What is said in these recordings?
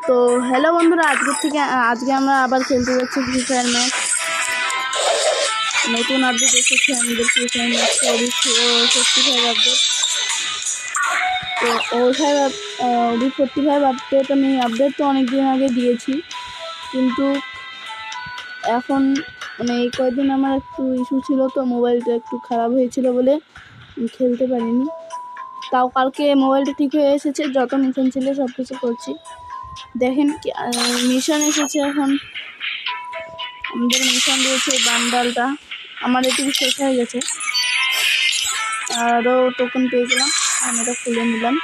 তো হ্যালো বন্ধুরা, আজকে আমরা আবার খেলতে যাচ্ছি ফ্রি ফায়ার ম্যাচ। নতুন আপডেট এসেছে আমাদের ফ্রি ফায়ার ম্যাচে, 45 আপডেট। তো ওই 45 আপডেট আমি আপডেট তো অনেকদিন আগে দিয়েছি, কিন্তু এখন মানে এই কয়েকদিন আমার একটু ইস্যু ছিল, তো মোবাইলটা একটু খারাপ হয়েছিল বলে খেলতে পারিনি। তাও কালকে মোবাইলটা ঠিক হয়ে এসেছে, যত মিশন ছিল সব কিছু করছি। দেখেন কি মিশন এসেছে। এখন আমাদের মিশন দিয়েছে বান্ডালটা, আমার এটুকু শেষ হয়ে গেছে, আরও টোকেন পেয়ে গেলাম। আমি এটা খুলে নিলাম।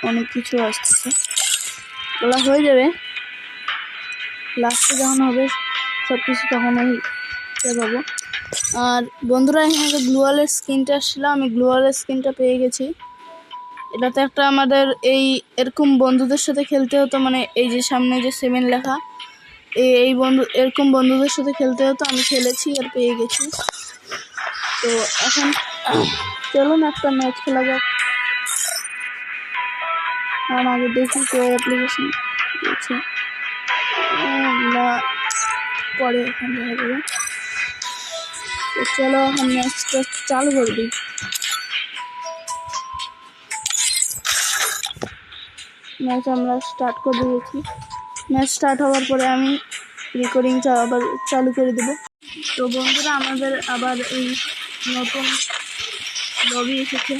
অনেক কিছু আসছে, ওগুলো হয়ে যাবে লাস্টে যখন হবে সব কিছু, তখন আমি পাবো। আর বন্ধুরা, এখানে গ্লোয়ালের স্কিনটা আসছিল, আমি গ্লোয়ালের স্কিনটা পেয়ে গেছি। এটাতে একটা আমাদের এরকম বন্ধুদের সাথে খেলতে হতো, মানে এই যে সামনে যে 7 লেখা, এরকম বন্ধুদের সাথে খেলতে হতো। আমি খেলেছি আর পেয়ে গেছি। তো এখন চলুন একটা ম্যাচ খেলা যাক। কারণ আগে দেখি কেউ অ্যাপ্লিকেশন দিয়েছে, পরে এখন দেখা যাবে। তো চলো এখন ম্যাচটা চালু করে দিই। ম্যাচ আমরা স্টার্ট করে দিয়েছি। ম্যাচ স্টার্ট হওয়ার পরে আমি রেকর্ডিং আবার চালু করে দেব। তো বন্ধুরা, আমাদের আবার এই নতুন লবি এসেছে।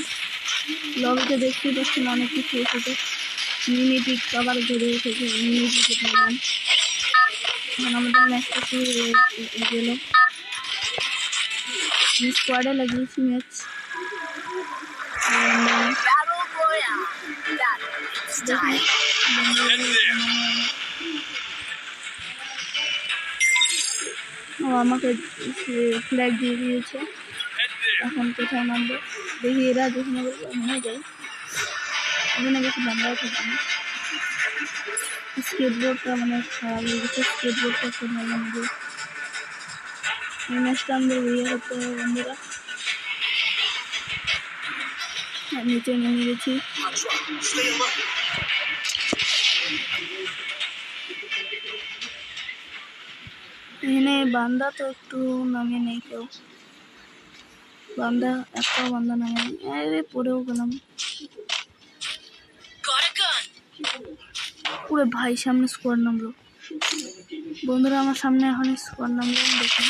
লবিতে দেখতে পাচ্ছেন অনেক কিছু এসেছে। মিনিপিক আবার ঘুরে এসেছে, মিনিপিকে পেলাম। এখন আমাদের ম্যাচটা শুরু হয়ে গেল। স্কোয়াডে লাগিয়েছি ম্যাচ। আমাকে ফ্ল্যাগ দিয়ে দিয়েছে। এখন কোথায় নামবো দেখি, এরা যেখানে মনে যায় ওখানে বেশি বাংলাও থাকে না। স্কেটবোর্ডটা মানে খারাপ হয়ে গেছে, স্কেটবোর্ডটা খুব ভালো লাগে। এই ম্যাচটা আমাদের ইয়ে করতে হবে বন্ধুরা। নিচে নেমে গেছি। এখানে বান্দা তো একটু নামে নেই, কেউ বান্দা একটাও বান্দা নামে নেই। আরে পড়েও গেলাম। পুরো ভাই সামনে স্কোয়াড নামলো। বন্ধুরা, আমার সামনে এখন স্কোয়াড নামলো, দেখুন।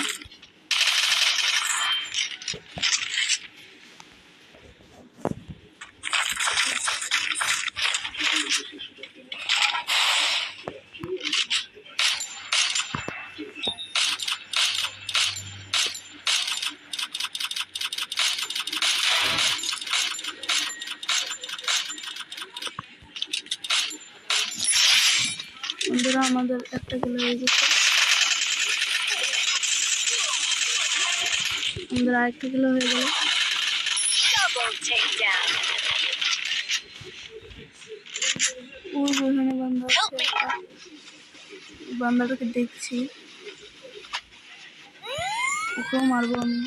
বন্ধুরা, আমাদের একটা কিলো হয়ে গেছে, আমাদের আরেকটা কিলো হয়ে গেল। ওখানে বান্দা আছে, বান্দাটাকে দেখছি, ওকেও মারবো আমি।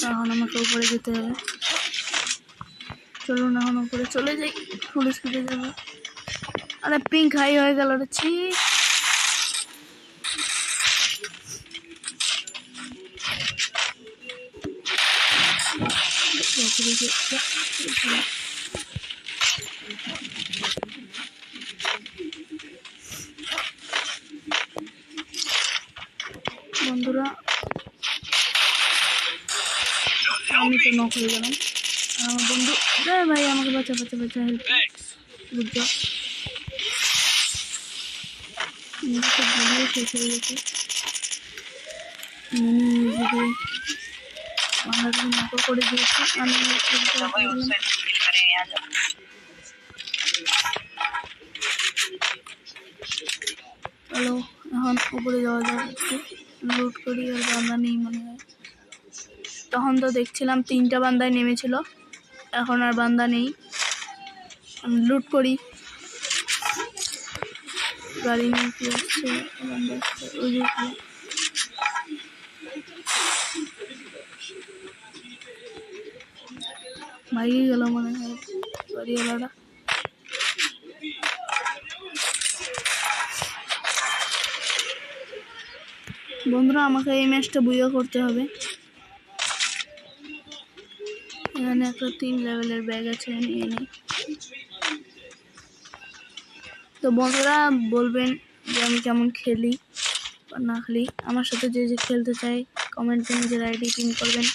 এখন আমাকে উপরে যেতে হবে। চলুন এখন উপরে চলে যাই, ফুল স্পিডে যাবো। আরে পিঙ্ক হাই হয়ে গেল রে, ছি। বন্ধুরা, আমি তো নক হয়ে গেলাম। আমার বন্ধু, ভাই আমাকে বাঁচা হেল্প। Good job. গুলিয়ে শেষ হয়ে গেছে। বাংলাদেশে নকল করে দিয়েছি আমি। চলো এখন উপরে যাওয়া যাক, একটু লুট করি। আর বান্দা নেই মনে হয়, তখন তো দেখছিলাম 3টা বান্দায় নেমেছিল, এখন আর বান্দা নেই। লুট করি, গাড়ি নিয়ে কি আসছে, ওই যে ভাগিয়ে গেল মনে হয় গাড়িওয়ালাটা। বন্ধুরা আমাকে এই ম্যাচটা বুইয়া করতে হবে। এখানে একটা 3 লেভেলের ব্যাগ আছে, নিয়ে নিই। তো বন্ধুরা বলবেন যে আমি কেমন খেলি বা না খেলি। আমার সাথে যে যে খেলতে চাই কমেন্টে নিজের আইডি পিন করবেন।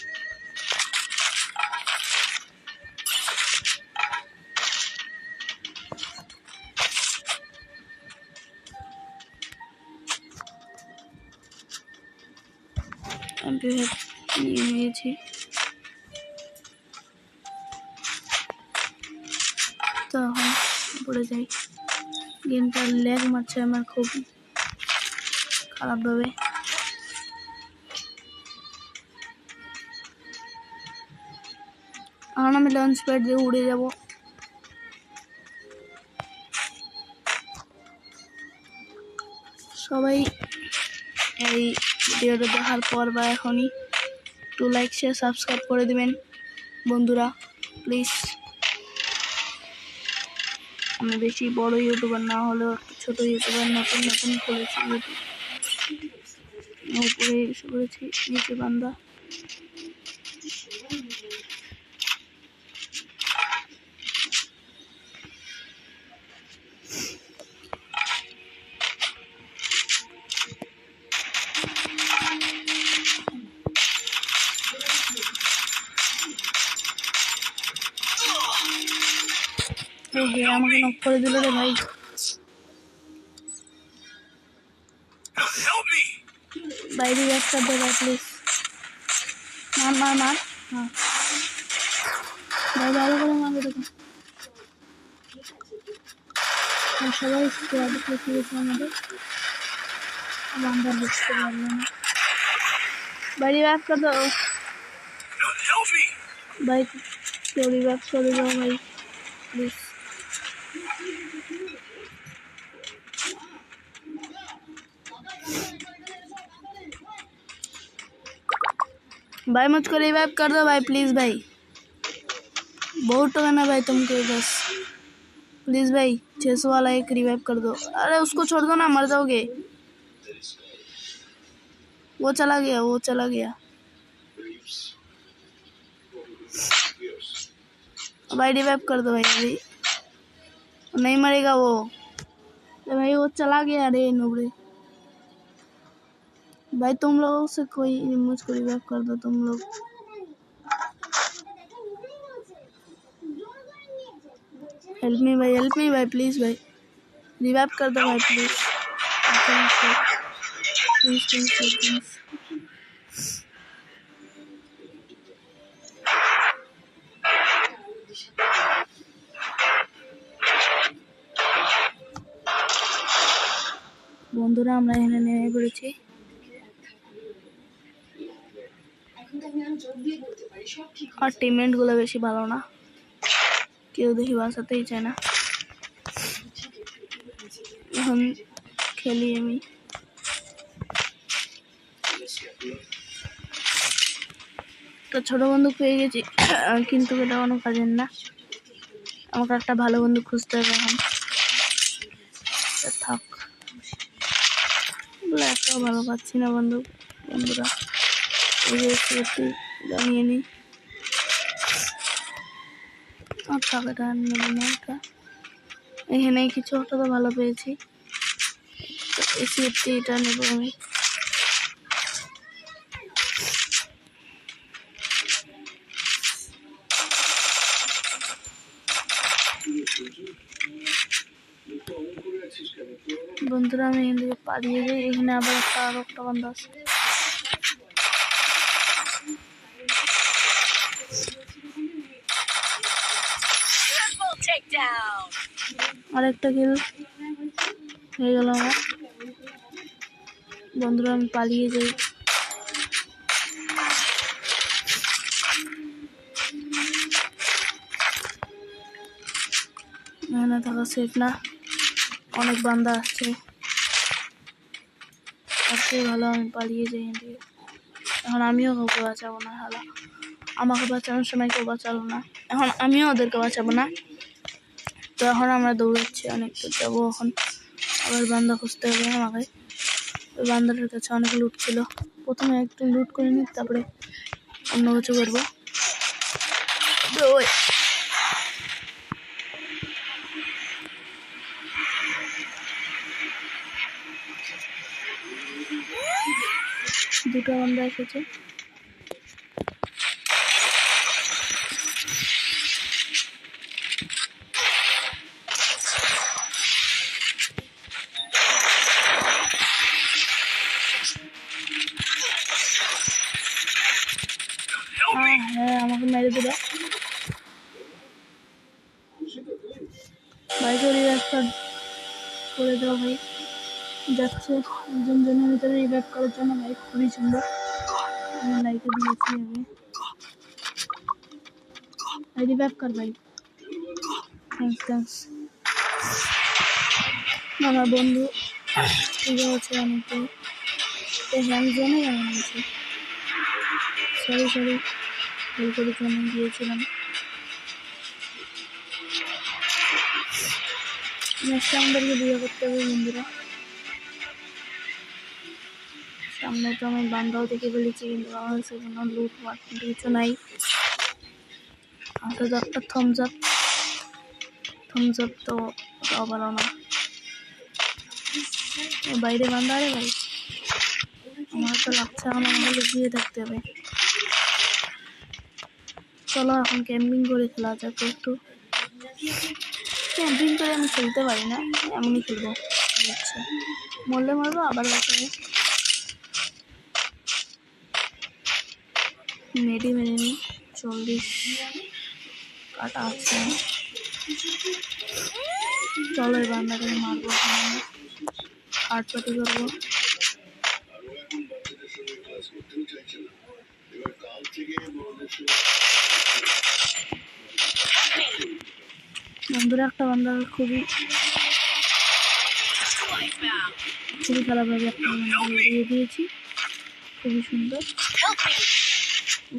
এমপি নিয়ে নিয়েছি। তো এখন পড়ে যাই। গেমটা ল্যাগ মারছে আমার খুব খারাপভাবে। এখন আমি লঞ্চ প্যাড দিয়ে উড়ে যাব। সবাই এই ভিডিওটা দেখার পর বা এখনই একটু লাইক শেয়ার সাবস্ক্রাইব করে দিবেন বন্ধুরা প্লিজ। আমি বেশি বড় ইউটিউবার না হলেও একটা ছোট ইউটিউবার, নতুন নতুন খুলেছি ইউটিউব। উপরে এসে করেছি, নিচে বান্দা। আমাকে নক করে দিল রে ভাই। বাইরে একটা দে ভাই প্লিজ। মার মার মার। হ্যাঁ ভাই ভালো করে মারবে দেখো। সবাই স্কোয়াডে পৌঁছে গেছে আমাদের। বান্দার বুঝতে পারলো না। বাইরে ব্যাক করে দাও ভাই, কেউ রিব্যাক করে দাও ভাই প্লিজ। भाई मुझको रिवाइव कर दो भाई प्लीज़ भाई, बहुत टोकन है भाई तुमको बस प्लीज़ भाई। 600 वाला एक रिवाइव कर दो। अरे उसको छोड़ दो ना, मर जाओगे। वो चला गया, वो चला गया भाई। रिवाइव कर दो भाई, अभी नहीं मरेगा वो। तो भाई वो चला गया। अरे नोबड़े भाई तुम लोगों से कोई मुझको रिवाइव कर दो तुम लोग। हेल्प मी भाई प्लीज़ भाई, रिवाइव कर दो भाई प्लीज़ प्लीज़। বন্ধুরা আমরা এখানে নেমে পড়েছি। আর টিমমেটগুলো বেশি ভালো না, কেউ দেখি বাঁচাতেই চায় না। এখন খেলি আমি। একটা ছোট বন্দুক পেয়ে গেছি, কিন্তু এটা কোনো কাজের না। আমাকে একটা ভালো বন্দুক খুঁজতে হবে এখন। থাক, একটাও ভালো পাচ্ছি না বন্দুক। বন্ধুরা এই যে একটু জানিয়ে নিই। থাক, এটা নেব না। এটা এখানে কিছু একটা তো ভালো পেয়েছি, এটা নেব আমি। বন্ধুরা আমি এখান থেকে পালিয়ে যাই। এখানে আবার আরো একটা বান্দা আছে। আরেকটা কিল হয়ে গেল আমার। বন্ধুরা আমি পালিয়ে যাই। এখানে থাকা সেফ না, অনেক বান্দা আসছে। তার চেয়ে ভালো আমি পালিয়ে যাই দিয়ে। এখন আমিও কাউকে বাঁচাবো না, হালা আমাকে বাঁচানোর সময় কেউ বাঁচালো না, এখন আমিও ওদেরকে বাঁচাবো না। তো এখন আমরা দৌড়াচ্ছি, অনেক দূর যাবো। এখন আবার বান্দা খুঁজতে হবে আমাকে। ওই বান্দাটার কাছে অনেক লুট ছিল, প্রথমে একটু লুট করে নিই, তারপরে অন্য কিছু করবো। দুটো বান্দা এসেছে। হ্যাঁ, আমাকে মেরে দিল ভাই। তো রিভাইভ করে দাও ভাই। যাচ্ছে একজন জনের ভিতরে রিভাইভ করার জন্য ভাই, খুবই সুন্দর। আমি লাইকে দিয়েছি আগে, ভাই রিভাইভ কর ভাই। থ্যাংকস। আমার বন্ধু ঠিক আছে, অনেকে হ্যান্ড জোনে এমন আছে। সরি ভুল করেছি, আমি গিয়েছিলাম। ম্যাচটা আমাদেরকে বিয়ে করতে হবে বন্ধুরা। সামনে তো আমি বান্দাও দেখে ফেলেছি, কিন্তু আমার কাছে কোনো লুট মাট কিছু নাই। আমাকে তো একটা থামস আপ তো তাও ভালো না। বাইরে বান্দা রে ভাই, আমার তো লাগছে এখন আমাকে লুকিয়ে থাকতে হবে। চলো এখন ক্যাম্পিং করে খেলা যাক একটু। ক্যাম্পিং করে আমি খেলতে পারি না, এমনই খেলবো। আচ্ছা, মরলে মারবো, আবার বাঁচাবো। মেরে নি 40 কাটা আছে। চলো এই বান্দাটাকে মারবো, হার্ট পাটি করবো। বন্ধুরা একটা বান্দা খুবই খারাপভাবে একটা বান্দা দিয়ে দিয়েছি, খুবই সুন্দর।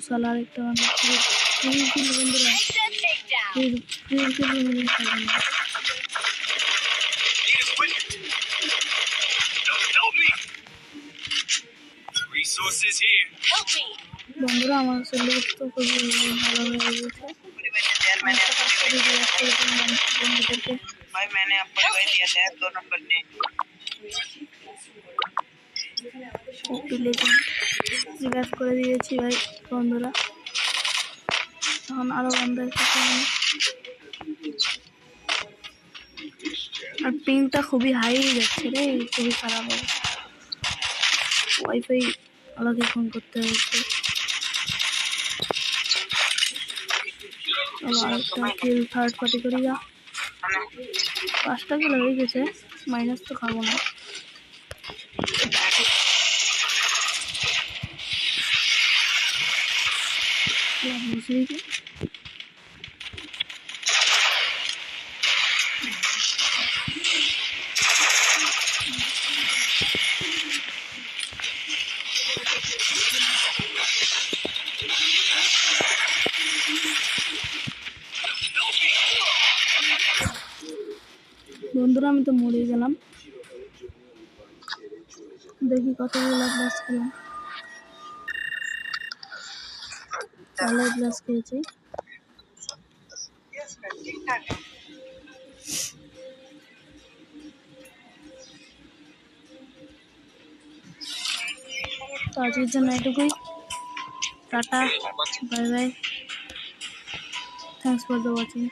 সালার একটা বান্দা খুবই বন্ধুরা বন্ধুরা আমার ছেলে তো খুবই ভালো হয়ে গেছে। भाई मैंने आपको रिवाइव दिया था 2 नंबर ने। রিভাইভ করে দিয়েছি ভাই বন্ধুরা। এখন আরো বান্দা এসেছে, আর পিংটা খুবই হাই যাচ্ছে রে, খুবই খারাপ হবে। ওয়াইফাই আলাদা ফোন করতে হয়েছে। আরেকটা কিল থার্ড পার্টি করি যা। 5টা কিল হয়ে গেছে, মাইনাস তো খাবো না। বন্ধুরা আমি তো মরে গেলাম। দেখি কতগুলো গ্লাস খেলাম। তাহলে গ্লাস খেয়েছি। তো আজকের জন্য এটুকুই। Tata, bye bye, thanks for the watching.